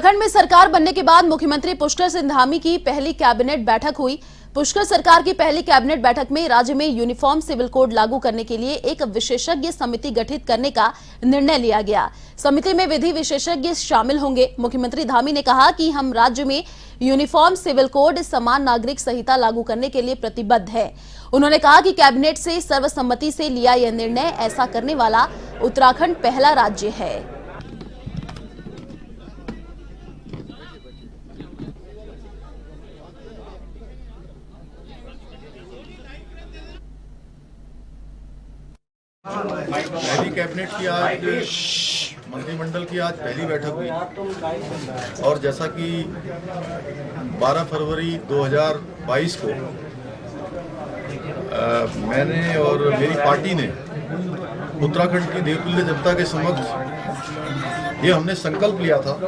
उत्तराखंड में सरकार बनने के बाद मुख्यमंत्री पुष्कर सिंह धामी की पहली कैबिनेट बैठक हुई। पुष्कर सरकार की पहली कैबिनेट बैठक में राज्य में यूनिफॉर्म सिविल कोड लागू करने के लिए एक विशेषज्ञ समिति गठित करने का निर्णय लिया गया। समिति में विधि विशेषज्ञ शामिल होंगे। मुख्यमंत्री धामी ने कहा कि हम राज्य में यूनिफॉर्म सिविल कोड समान नागरिक संहिता लागू करने के लिए प्रतिबद्ध है। उन्होंने कहा कि कैबिनेट से सर्वसम्मति से लिया यह निर्णय, ऐसा करने वाला उत्तराखंड पहला राज्य है। पहली कैबिनेट की आज मंत्रिमंडल की आज पहली बैठक हुई और जैसा कि 12 फरवरी 2022 को मैंने और मेरी पार्टी ने उत्तराखंड की देवतुल्य जनता के समक्ष ये हमने संकल्प लिया था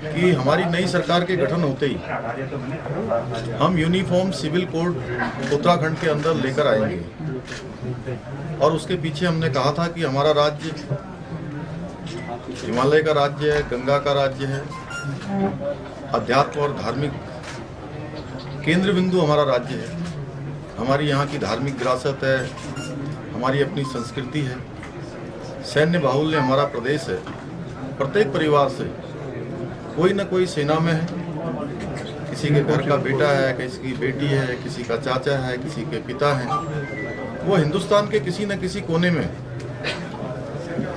कि हमारी नई सरकार के गठन होते ही हम यूनिफॉर्म सिविल कोड उत्तराखंड के अंदर लेकर आएंगे। और उसके पीछे हमने कहा था कि हमारा राज्य हिमालय का राज्य है, गंगा का राज्य है, अध्यात्म और धार्मिक केंद्र बिंदु हमारा राज्य है। हमारी यहाँ की धार्मिक विरासत है, हमारी अपनी संस्कृति है, सैन्य बाहुल्य हमारा प्रदेश है। प्रत्येक परिवार से कोई न कोई सेना में है, किसी के घर का बेटा है, किसी की बेटी है, किसी का चाचा है, किसी के पिता हैं। वो हिंदुस्तान के किसी न किसी कोने में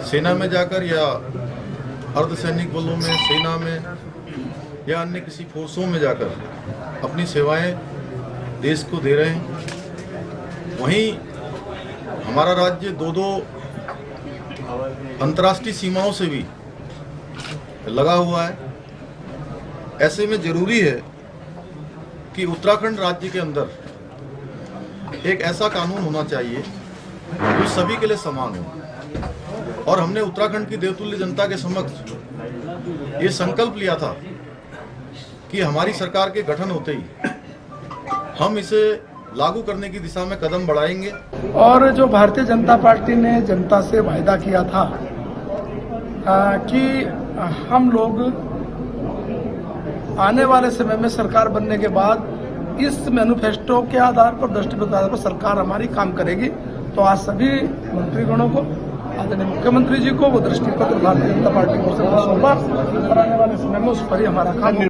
सेना में जाकर या अर्धसैनिक बलों में, सेना में या अन्य किसी फोर्सों में जाकर अपनी सेवाएं देश को दे रहे हैं। वहीं हमारा राज्य दो अंतर्राष्ट्रीय सीमाओं से भी लगा हुआ है। ऐसे में जरूरी है कि उत्तराखंड राज्य के अंदर एक ऐसा कानून होना चाहिए जो सभी के लिए समान हो। और हमने उत्तराखंड की देवतुल्य जनता के समक्ष ये संकल्प लिया था कि हमारी सरकार के गठन होते ही हम इसे लागू करने की दिशा में कदम बढ़ाएंगे। और जो भारतीय जनता पार्टी ने जनता से वायदा किया था कि हम लोग आने वाले समय में सरकार बनने के बाद इस मैनिफेस्टो के आधार पर, दृष्टिगत आधार पर सरकार हमारी काम करेगी। तो आज सभी मंत्रीगणों को, आदरणीय मुख्यमंत्री जी को वो दृष्टिपत्र भारतीय जनता पार्टी को सौंपा और आने वाले समय में उस पर ही हमारा काम